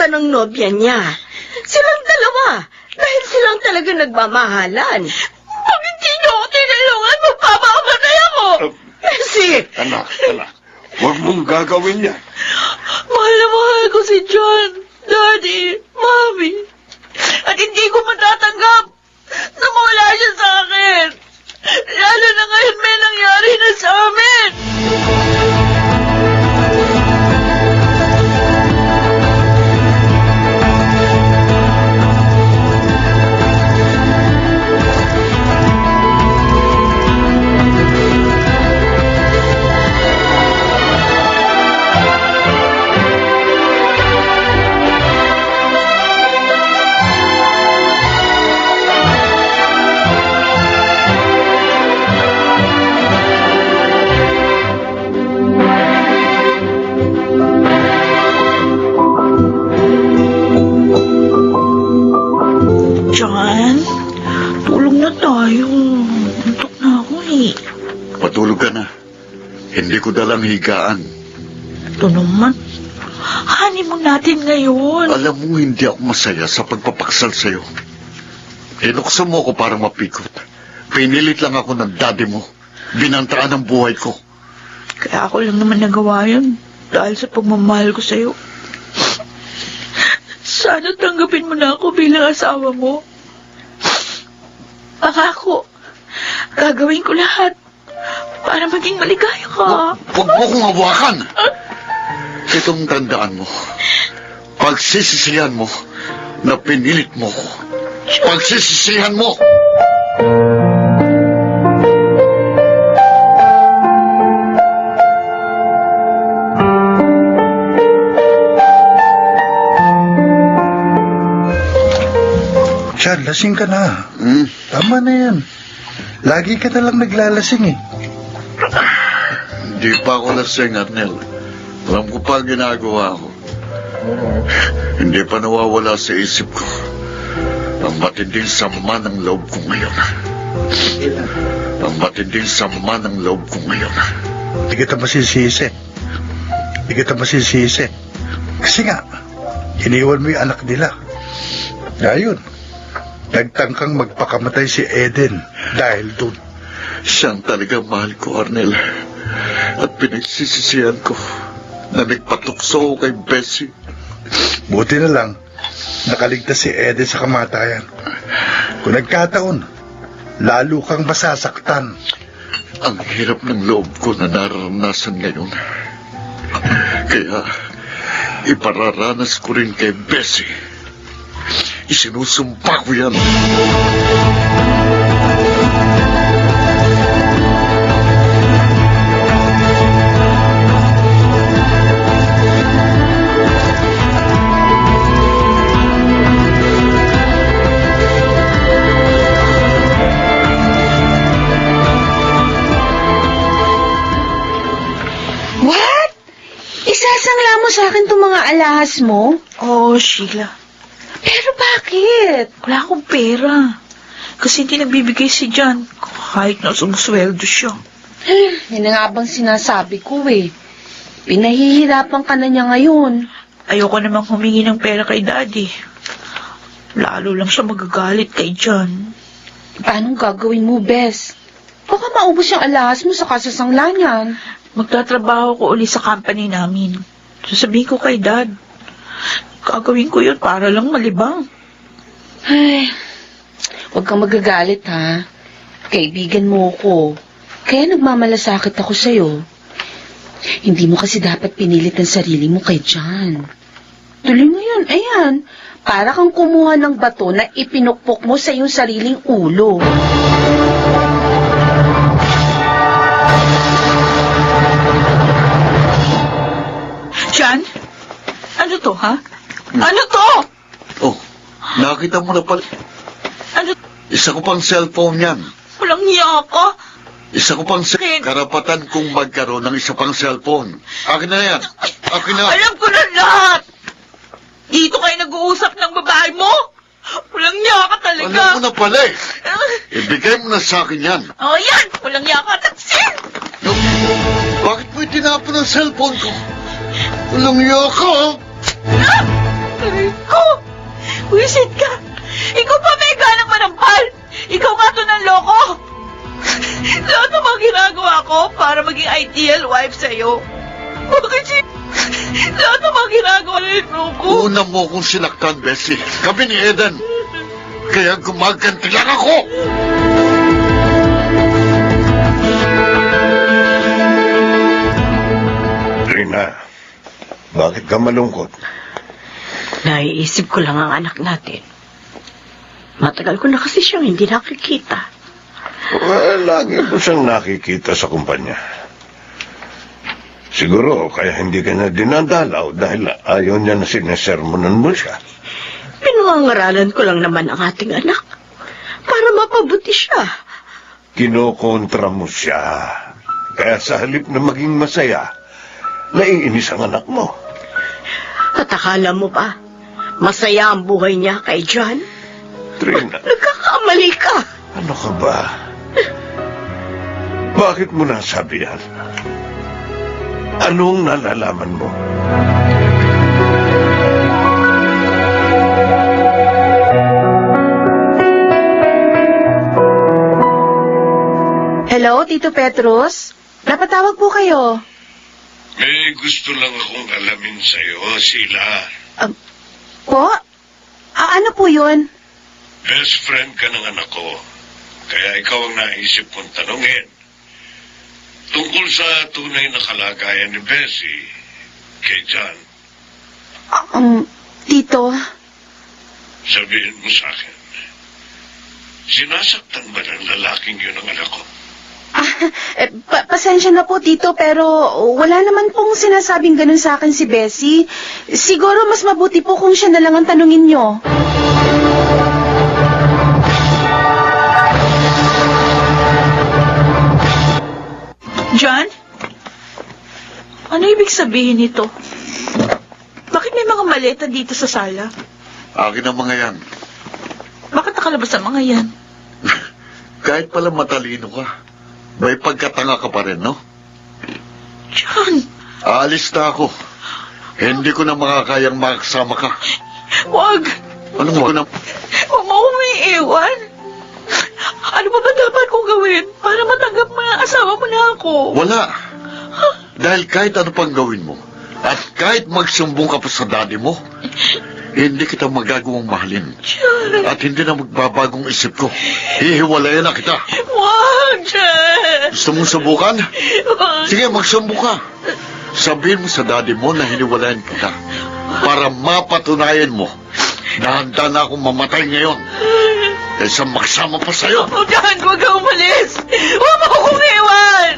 ka ng nobya niya. Silang dalawa. Dahil silang talaga nagmamahalan. Pag hindi niyo ako tinulungan, magpapakamatay ako! Bessie! Anak. Huwag mong gagawin yan. Mahal na mahal ko si John, Daddy, Mommy. At hindi ko matatanggap na mawala siya sa akin. Lalo na ngayon may nangyari na sa amin. John, tulog na tayo. Antok na ako eh. Patulog ka na. Hindi ko dalang higaan. Ito naman. Honeymoon natin ngayon. Alam mo, hindi ako masaya sa pagpapaksal sa'yo. Inukso mo ako para mapikot. Pinilit lang ako ng daddy mo. Binantaan ang buhay ko. Kaya ako lang naman nagawa yun. Dahil sa pagmamahal ko sa'yo. Sana tanggapin mo na ako bilang asawa mo. Pangako, gagawin ko lahat para maging maligaya ka. Huwag mo kong hawakan. Itong tandaan mo. Pagsisisihan mo na pinilit mo ko. Pagsisisihan mo. John, lasing ka na. Hmm? Tama na yan. Lagi ka na lang naglalasing eh. Hindi pa ako lasing, Arnel. Alam ko pa ang ginagawa ko. Hindi pa nawawala sa isip ko ang matinding sama ng loob ko ngayon. Ang matinding sama ng loob ko ngayon. Hindi kita masisisi. Hindi kita masisisi. Kasi nga, iniwan mo yung anak nila. Ayun. Nagtangkang magpakamatay si Eden dahil dun. Siyang talagang mahal ko, Arnel. At pinagsisisihan ko na nagpatukso ko kay Bessie. Buti na lang, nakaligtas si Eden sa kamatayan. Kung nagkataon, lalo kang masasaktan. Ang hirap ng loob ko na nararanasan ngayon. Kaya, ipararanas ko rin kay Bessie. Isinusumpa ko yan. What? Isasangla mo sa akin itong mga alahas mo? Oh, Sheila. Pero bakit? Wala akong pera. Kasi hindi nagbibigay si John kahit na sumusweldo siya. Yan nga bang sinasabi ko eh. Pinahihirapan ka na niya ngayon. Ayoko namang humingi ng pera kay Daddy. Lalo lang siya magagalit kay John. Paano gagawin mo, Bes? Baka maubos yung alahas mo sa kasasangla niyan. Magtatrabaho ko uli sa company namin. Sasabihin ko kay Dad. Gagawin ko yun para lang malibang. Ay, huwag kang magagalit ha. Kaibigan mo ako. Kaya nagmamalasakit ako sa'yo. Hindi mo kasi dapat pinilit ang sarili mo kay John. Tuloy mo yun, ayan. Para kang kumuha ng bato na ipinukpok mo sa iyong sariling ulo. John? Ano to, ha? Ano to? Oh, nakita mo na pala. Ano? Isa ko pang cellphone yan. Walang hiya ka. Isa ko pang karapatan kong magkaroon ng isa pang cellphone. Akin na yan. Akin na. Alam ko na lahat. Dito kayo nag-uusap ng babae mo? Walang hiya ka talaga. Alam mo na pala eh. Ibigay mo na sa akin yan. Oh, yan. Walang hiya ka. Taksin. Bakit mo itinapon ang cellphone ko? Walang hiya ka. Aray ako para maging ideal wife sa'yo. Bakit lahat ng mga ginagawa nito ko? Una mo kong sinaktan, Bessie. Kami ni Eden. Kaya gumaganti lang ako. Trina, bakit ka malungkot? Naiisip ko lang ang anak natin. Matagal ko na kasi siyang hindi nakikita. Lagi ko siyang nakikita sa kumpanya. Siguro kaya hindi ka na dinadalaw dahil ayaw niya na sinesermonan mo siya. Pinangangaralan ko lang naman ang ating anak para mapabuti siya. Kinokontra mo siya. Kaya sa halip na maging masaya, naiinis ang anak mo. At akala mo ba, masaya ang buhay niya kay John? Trina, Nagkakamali ka. ano ka ba? Bakit mo nasabi yan? Anong nalalaman mo? Hello, Tito Petrus? Napatawag po kayo. May gusto lang akong alamin sa'yo, Sheila. Po? Ano po yun? Best friend ka ng anak ko. Kaya ikaw ang naisip kong tanungin. Tungkol sa tunay na kalagayan ni Bessie kay John, Tito? sabihin mo sa akin, sinasaktan ba ng lalaking yun ang anak ko? Pasensya na po, Tito, pero wala naman pong sinasabing ganun sa akin si Bessie. Siguro mas mabuti po kung siya na lang ang tanungin nyo. John? Ano ibig sabihin nito? Bakit may mga maleta dito sa sala? Akin ang mga yan. Bakit nakalabas ang mga yan? Kahit pala matalino ka, may pagkatanga ka pa rin, no? John, Aalis na ako. Hindi ko na makakayang makasama ka. wag! Anong wag na? Huwag mo akong iiwan. Ano ba dapat kong gawin para matanggap mo na asawa mo na ako? Wala. Dahil kahit ano pang gawin mo, at kahit magsumbong ka pa sa daddy mo, hindi kita magagawang mahalin. John, At hindi na magbabagong isip ko. Hihiwalayan na kita. wag, John! Gusto mong subukan? Wag. Sige, magsumbong ka. Sabihin mo sa daddy mo na hiniwalayan kita para mapatunayan mo na handa na akong mamatay ngayon kaysa magsama pa sa'yo. Oh, John, huwag ka umalis! Huwag mo akong iwan!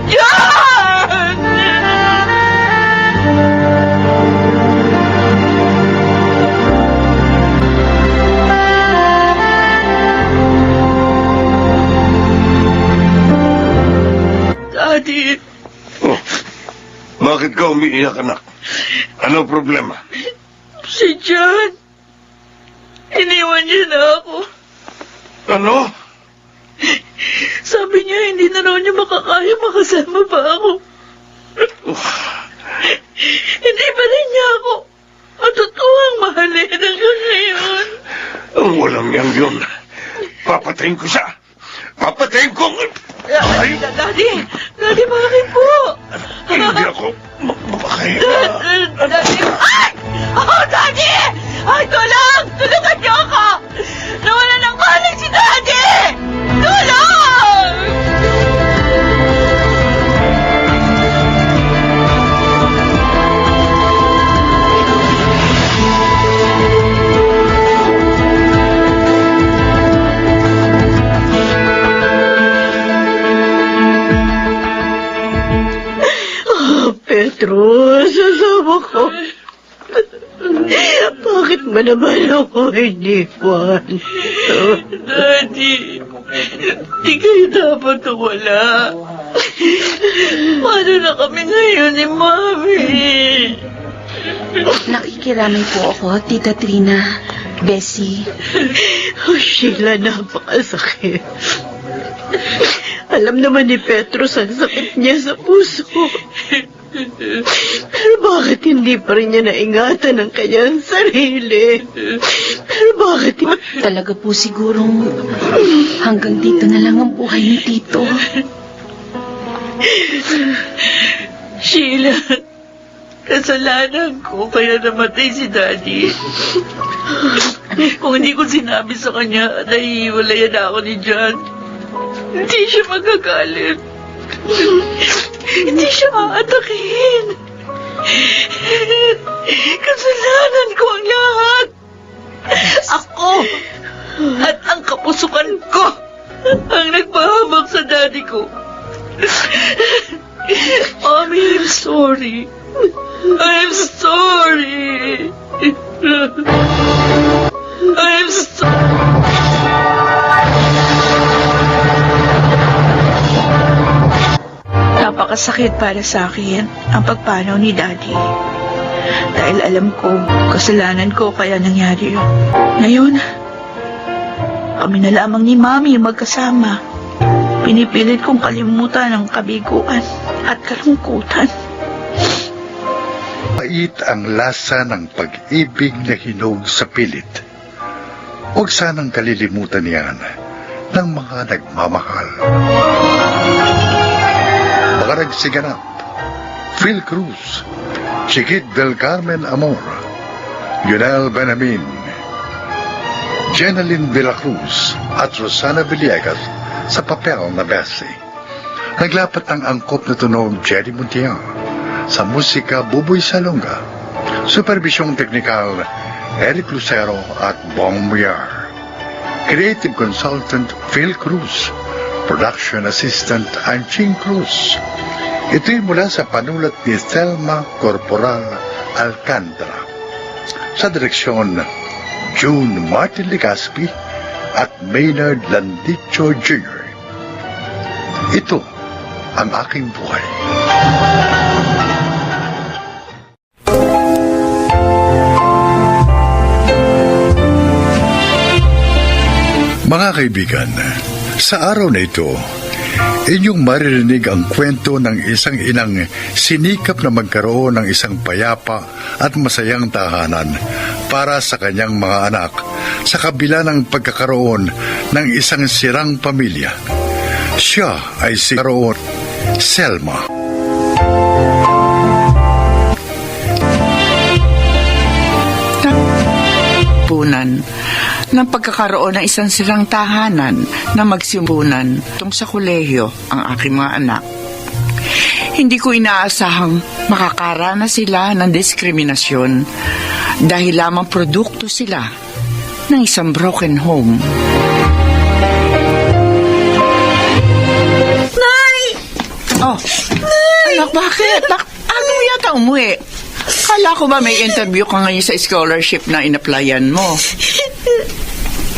John! Daddy, Oh, bakit ka umiiyak, anak? Ano problema? si John, iniwan niya na ako. Ano? Sabi niya hindi na raw niya makakaya makasama pa ako. Hindi pa rin niya ako matutuwang mahalin hanggang ngayon. Ang walang yang yun. Papatayin ko siya. Papatayin ko. Ay, Daddy, bakit po? hindi ako makakaya. Daddy, ay! Oh, Daddy! Ay, tulong! Tulungan niyo ako! Nawala ng malay si Daddy! Tulong! Petrus, sasama ko. Bakit ba naman ako iniwan? Daddy, di kayo dapat wala. Paano na kami ngayon ni Mami? Nakikiramay po ako, Tita Trina, Bessie. Oh, Sheila, napakasakit. Alam naman ni Petrus ang sakit niya sa puso. Pero bakit hindi pa rin niya naingatan ang kanyang sarili? Pero bakit... Talaga po sigurong hanggang dito na lang ang buhay ni Tito. Sheila, kasalanan ko kaya namatay si Daddy. Kung hindi ko sinabi sa kanya na hiwalayan ako ni John, hindi siya magagalit. Hindi siya aatakin. Kasalanan ko ang lahat. Ako at ang kapusukan ko ang nagpahamak sa daddy ko. Mommy, I'm sorry. I'm sorry. I'm sorry. Napakasakit para sa akin ang pagpanaw ni Daddy. Dahil alam ko, kasalanan ko kaya nangyari yun. Ngayon, kami na lamang ni Mami magkasama. Pinipilit kong kalimutan ang kabiguan at kalungkutan. Pait ang lasa ng pag-ibig na hinog sa pilit. Huwag sanang kalilimutan yan ng mga nagmamahal. Mga nagsiganap, Phil Cruz, Chiquit del Carmen Amor, Yunel Benamin, Jeneline Villacruz at Rosana Villegas sa papel na Bessie. Naglapat ang angkop na tunog Jerry Montiel, sa musika Buboy Salonga, supervisyong teknikal Eric Lucero at Bong Muyar, creative consultant Phil Cruz, production assistant Anching Cruz. Ito'y mula sa panulat ni Thelma Corporal Alcantara. Sa direksyon, June Martin Ligaspi at Maynard Landicho Jr. Ito ang aking buhay. Mga kaibigan, sa araw na ito, inyong maririnig ang kwento ng isang inang sinikap na magkaroon ng isang payapa at masayang tahanan para sa kanyang mga anak sa kabila ng pagkakaroon ng isang sirang pamilya. Siya ay si Selma. Punan ng pagkakaroon ng isang sirang tahanan na magsimpunan tungkol sa kolehiyo ang aking mga anak. Hindi ko inaasahang makakaranas sila ng diskriminasyon dahil lamang produkto sila ng isang broken home. Nay! Oh, anak, bakit? Ano mo yata umuwi? Kala ko ba may interview ka ngayon sa scholarship na inaplayan mo?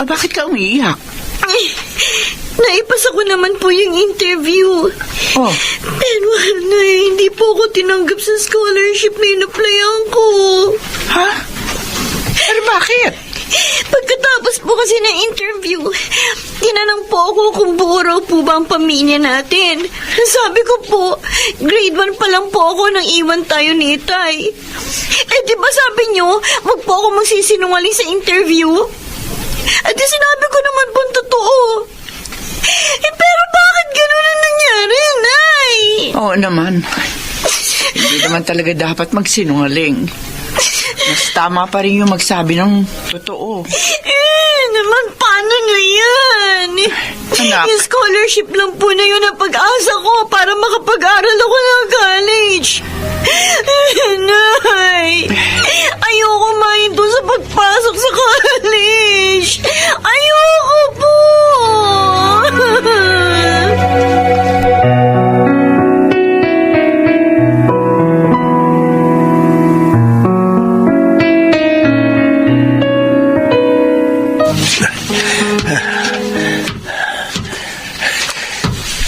Bakit ka umiiyak? Naipasa ko naman po yung interview. Oh. Pero hindi po ako tinanggap sa scholarship na in-applyan ko. Ha? Pero bakit? Pagkatapos po kasi ng interview, tinanong po ako kung buo raw po ba ang pamilya natin. Sabi ko po, grade 1 pa lang po ako nang iwan tayo ni Itay. Di ba sabi nyo, wag po ako magsisinungaling sa interview? Di sinabi ko naman po ang totoo. Pero bakit ganun ang nangyari, Nay? Oo naman. Hindi naman talaga dapat magsinungaling. Mas tama pa rin yung magsabi ng totoo. Naman, paano na yan? Anak. Yung scholarship lang po na yun ang pag-asa ko para makapag-aral ako ng college. Nay, ayoko mahinto sa pagpasok sa college. Ayoko po.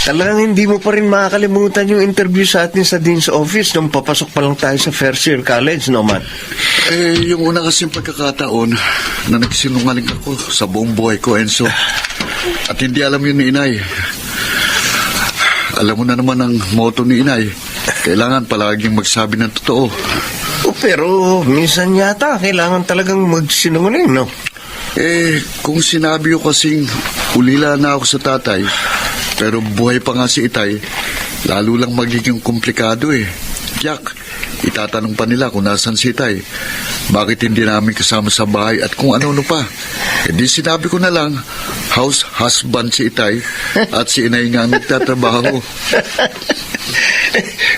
Talagang hindi mo pa rin makakalimutan yung interview sa atin sa Dean's Office nung papasok pa lang tayo sa First Year College, no man? Yung una kasing pagkakataon na nagsinungaling ako sa buong buhay ko, Enzo. At hindi alam yun ni Inay. Alam mo na naman ang motto ni Inay. Kailangan palaging magsabi ng totoo. Pero minsan yata kailangan talagang magsinungaling, no? Kung sinabi ko kasing ulila na ako sa tatay, pero buhay pa nga si Itay, lalo lang magiging komplikado eh. Jack, itatanong pa nila kung nasan si Itay. Bakit hindi namin kasama sa bahay at kung ano-ano pa. E di sinabi ko na lang, house husband si Itay at si Inay nga ang nagtatrabaho.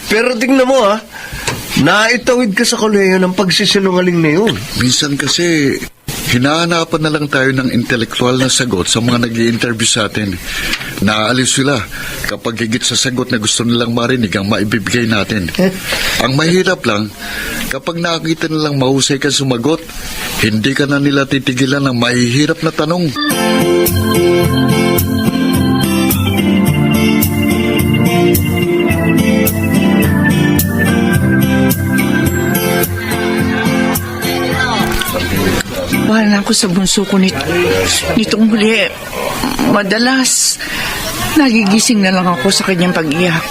Pero tingnan mo naitawid ka sa kolehiyo ng pagsisinungaling na yun. Minsan kasi, hinahanapan na lang tayo ng intelektual na sagot sa mga nag-i-interview sa atin. Naaalis sila kapag higit sa sagot na gusto nilang marinig ang maibibigay natin. Ang mahirap lang, kapag nakakita nilang mahusay ka sumagot, hindi ka na nila titigilan ng mahihirap na tanong. Wala ako sa bunso ko nitong huli. Madalas, nagigising na lang ako sa kanyang pag-iyak.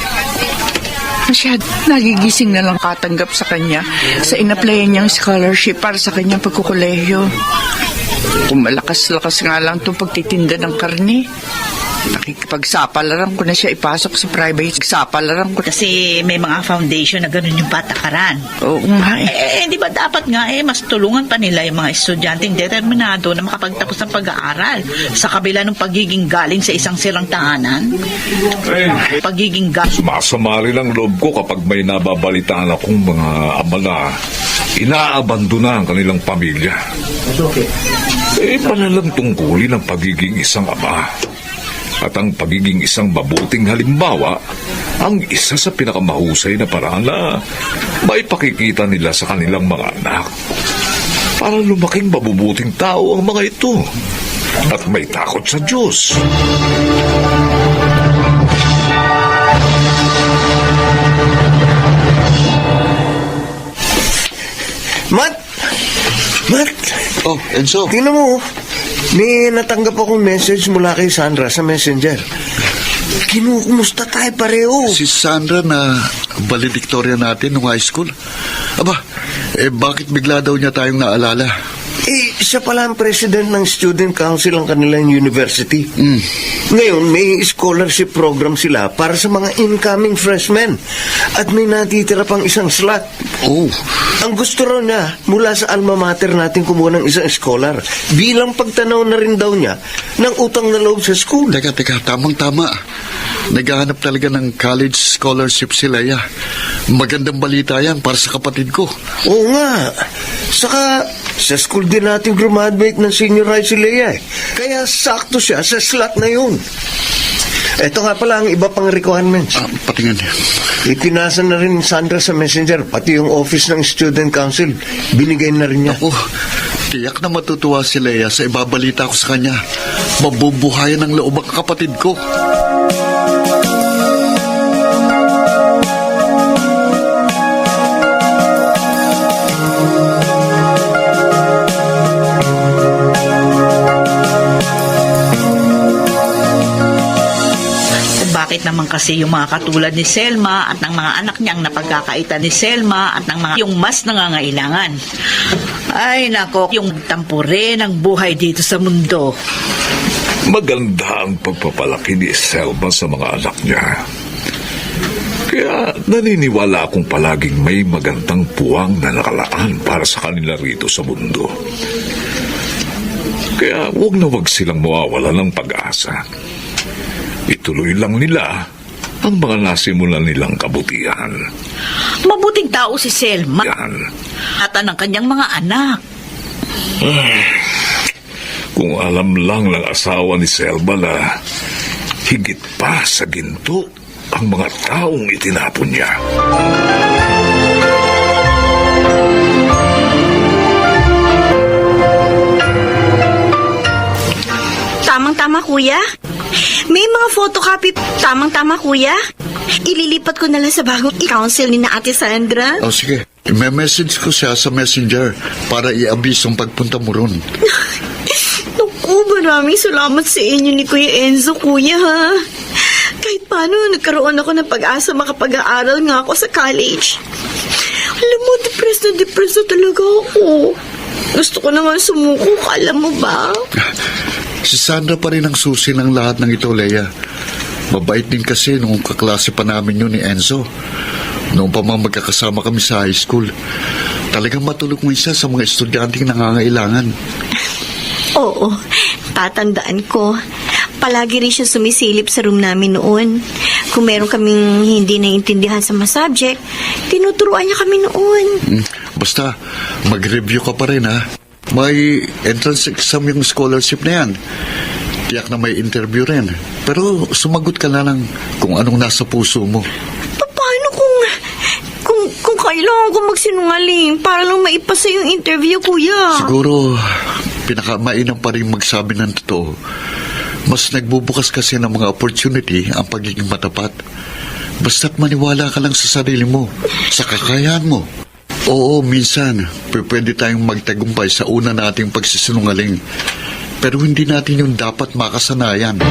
Nagigising na lang katanggap sa kanya sa inaplayan niyang scholarship para sa kanyang pagkukolehiyo. Kung malakas-lakas nga lang itong pagtitinda ng karne, nakikipagsapalaran ko na siya ipasok sa private. Sapalaran ko. Kasi may mga foundation na ganun yung patakaran. Oo nga Di ba dapat nga mas tulungan pa nila yung mga estudyanteng determinado na makapagtapos ng pag-aaral sa kabila ng pagiging galing sa isang sirang tahanan? Pagiging galing. Sumasama rin ang loob ko kapag may nababalitaan akong mga ama na inaabandona ang kanilang pamilya. Panalang tungkulin ang pagiging isang ama. At ang pagiging isang mabuting halimbawa ang isa sa pinakamahusay na paraan na maipakikita nila sa kanilang mga anak para lumaking mabubuting tao ang mga ito at may takot sa Diyos. Matt! Oh, Enzo. Tingnan mo, may natanggap akong message mula kay Sandra sa Messenger. Kinukumusta tayo pareho. Si Sandra na valedictorian natin nung high school. Aba, bakit bigla daw niya tayong naalala? Siya pala ang president ng student council ng kanilang university. Mm. Ngayon, may scholarship program sila para sa mga incoming freshmen. At may natitira pang isang slot. Oh. Ang gusto raw niya, mula sa alma mater natin kumuha ng isang scholar. Bilang pagtanaw na rin daw niya ng utang na loob sa school. Teka, tamang-tama. Naghahanap talaga ng college scholarship si Leia. Magandang balita yan para sa kapatid ko. Oo nga. Saka, sa school din natin graduate ng senior high si Leia eh. Kaya sakto siya sa slot na yun. Ito nga pala ang iba pang requirements. Patingin. Ipinasa na rin ni Sandra sa messenger, pati yung office ng student council. Binigay na rin niya. Ako, tiyak na matutuwa si Leia sa ibabalita ko sa kanya. Mabubuhayan ng loob ang kapatid ko. Bakit naman kasi yung mga katulad ni Selma at ng mga anak niyang napagkakaitan ni Selma at ng mga yung mas nangangailangan? Ay nako, yung tampure ng buhay dito sa mundo. Maganda ang pagpapalaki ni Selma sa mga anak niya. Kaya naniniwala akong palaging may magandang puwang na nakalaan para sa kanila rito sa mundo. Kaya wag na wag silang mawawala ng pag-asa. Ituloy lang nila ang mga nasimulan nilang kabutihan. Mabuting tao si Selma Yan. at ng kanyang mga anak. Kung alam lang ng asawa ni Selma na higit pa sa ginto ang mga taong itinapon niya. Tamang-tama, kuya. May mga photocopy. Tamang-tama, kuya. Ililipat ko na lang sa bagong council ni na Ate Sandra. Oh, sige. I-message ko siya sa messenger para i-abis ang pagpunta mo ron. Naku, maraming salamat sa inyo ni Kuya Enzo, kuya, ha. Kahit paano, nagkaroon ako ng pag-asa makapag-aaral nga ako sa college. Alam mo, depressed na talaga ako. Gusto ko naman sumuko, alam mo ba? Si Sandra pa rin ang susi ng lahat ng ito, Leia. Mabait din kasi nung kaklase pa namin yun ni Enzo. Noong pa mga magkakasama kami sa high school. Talagang matulog mo isa sa mga estudyanteng nangangailangan. Oo, tatandaan ko. Palagi rin siya sumisilip sa room namin noon. Kung meron kaming hindi naiintindihan sa mga subject, tinuturuan niya kami noon. Basta, mag-review ka pa rin ha. May entrance exam yung scholarship na yan. Tiyak na may interview rin. Pero sumagot ka na lang kung anong nasa puso mo. Paano kung kailangan ko magsinungaling para lang maipasa yung interview, kuya? Siguro, pinakamainam pa rin magsabi ng totoo. Mas nagbubukas kasi ng mga opportunity ang pagiging matapat. Basta't maniwala ka lang sa sarili mo, sa kakayahan mo. Oo, minsan, pwede tayong magtagumpay sa una nating pagsisinungaling. Pero hindi natin yung dapat makasanayan.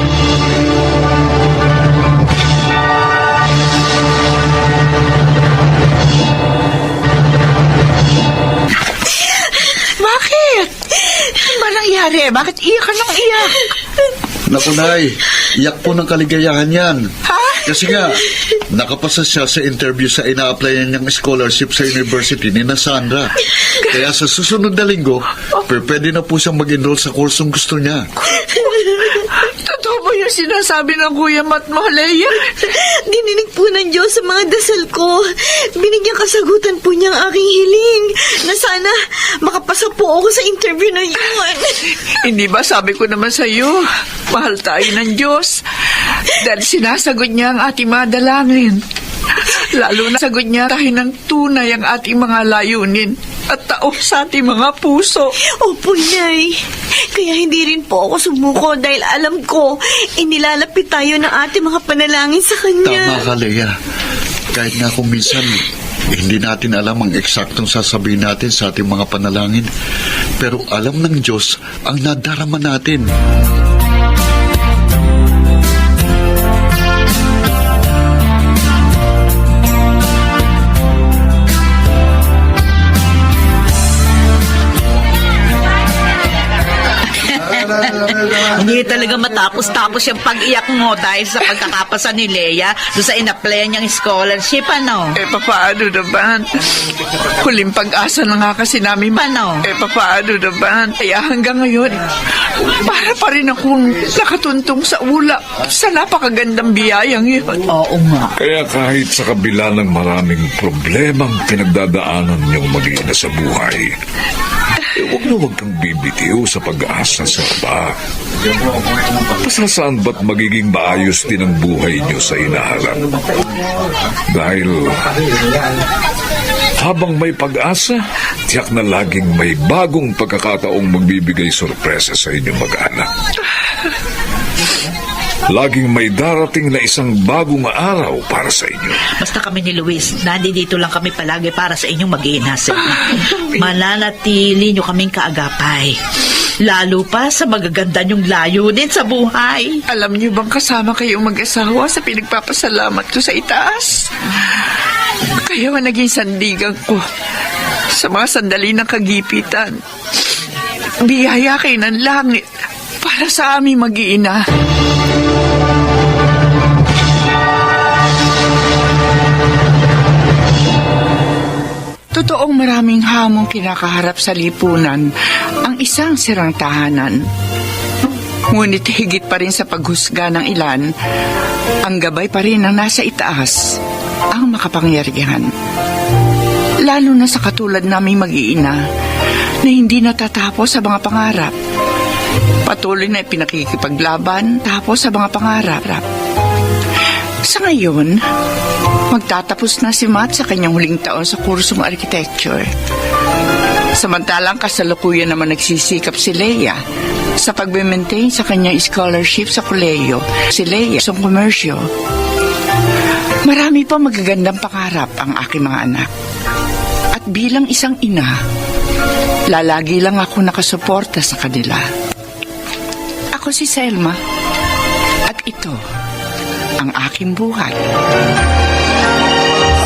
Bakit? Ano ba nangyari? Bakit iyak ka ng iyak? Naku, Nay, iyak po ng kaligayahan yan. Ha? Kasi nga, nakapasa siya sa interview sa ina-applyan niyang scholarship sa university ni Sandra. Kaya sa susunod na linggo, pwede na po siyang mag-enroll sa kursong gusto niya. Totoo ba yung sinasabi ng Kuya Matt mo, Leia? Dininig po ng Diyos sa mga dasal ko. Binigyan kasagutan po niya ang aking hiling na sana makapasa po ako sa interview na yun. Hindi ba sabi ko naman sa iyo, mahal tayo ng Diyos dahil sinasagot niya ang ating mga dalangin. Lalo na sagot niya tayo ng tunay ang ating mga layunin at taos sa ating mga puso. Opo, Nay. Kaya hindi rin po ako sumuko dahil alam ko inilalapit tayo ng ating mga panalangin sa Kanya. Tama ka, Leia. Kahit nga kung minsan, hindi natin alam ang eksaktong sasabihin natin sa ating mga panalangin. Pero alam ng Diyos ang nadarama natin. Hindi talaga matapos-tapos yung pag-iyak mo dahil sa pagkakapasa ni Leia doon sa in-applyan niyang scholarship, ano? Paano naman? Huling pag-asa na nga kasi namin. Paano? Paano naman? Kaya hanggang ngayon, para pa rin akong nakatuntong sa ulap sa napakagandang biyayang yun. Oo nga. Kaya kahit sa kabila ng maraming problemang pinagdadaanan niyong mag-iina sa buhay, huwag kang bibitiw sa pag-asa sa iba. Pasasaan ba't magiging maayos din ang buhay niyo sa inaharap? Dahil habang may pag-asa, tiyak na laging may bagong pagkakataong magbibigay sorpresa sa inyong mag-anak. Laging may darating na isang bagong araw para sa inyo. Basta kami ni Luis, nandito lang kami palagi para sa inyong mag-iina. Mananatili nyo kaming kaagapay. Lalo pa sa magaganda nyong layunin sa buhay. Alam niyo bang kasama kayong mag-asawa sa pinagpapasalamat ko sa itaas? Kayo ang naging sandigan ko sa mga sandali ng kagipitan. Biyaya kayo ng langit para sa aming mag-iina. Totoong maraming hamong kinakaharap sa lipunan ang isang sirang tahanan. Ngunit higit pa rin sa paghusga ng ilan, ang gabay pa rin ang nasa itaas, ang makapangyarihan. Lalo na sa katulad naming mag-iina na hindi natatapos sa mga pangarap. Patuloy na pinakikipaglaban tapos sa mga pangarap. Sa ngayon, magtatapos na si Matt sa kanyang huling taon sa kursong architecture. Samantalang kasalukuyan naman nagsisikap si Leia sa pag-maintain sa kanyang scholarship sa kolehiyo. Si Leia sa komersyo. Marami pa magagandang pangarap ang aking mga anak. At bilang isang ina, lalagi lang ako nakasuporta sa kanila. Ako si Selma. At ito ang aking buhay.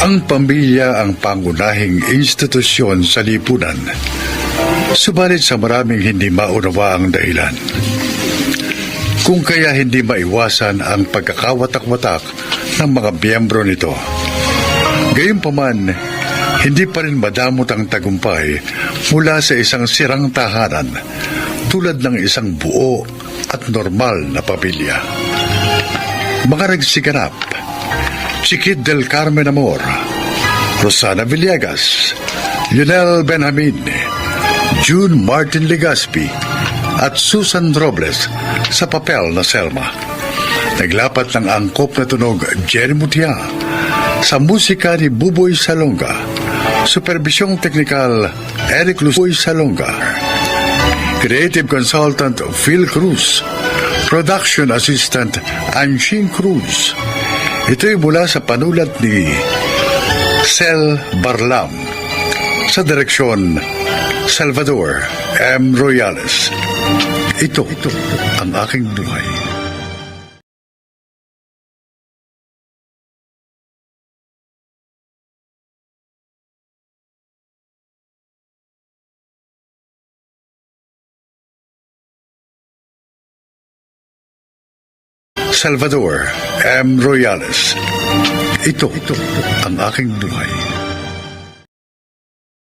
Ang pamilya ang pangunahing institusyon sa lipunan. Subalit sa maraming hindi maunawa ang dahilan. Kung kaya hindi maiwasan ang pagkakawatak-watak ng mga miyembro nito. Gayunpaman, hindi pa rin madamot ang tagumpay mula sa isang sirang tahanan tulad ng isang buo at normal na pamilya. Mga nagsiganap, Chiquit del Carmen Amor, Rosana Villegas, Lionel Benjamin, June Martin Legaspi, at Susan Robles sa papel na Selma. Naglapat ng angkop na tunog Jenny Mutia sa musika ni Buboy Salonga. Supervisyong teknikal Eric Lusoy Salonga. Creative Consultant Phil Cruz. Production Assistant Anshing Cruz. Ito'y mula sa panulat ni Sel Barlam. Sa direksyon Salvador M. Royales. Ito ang aking buhay. Salvador M. Royales. Ito ang aking buhay.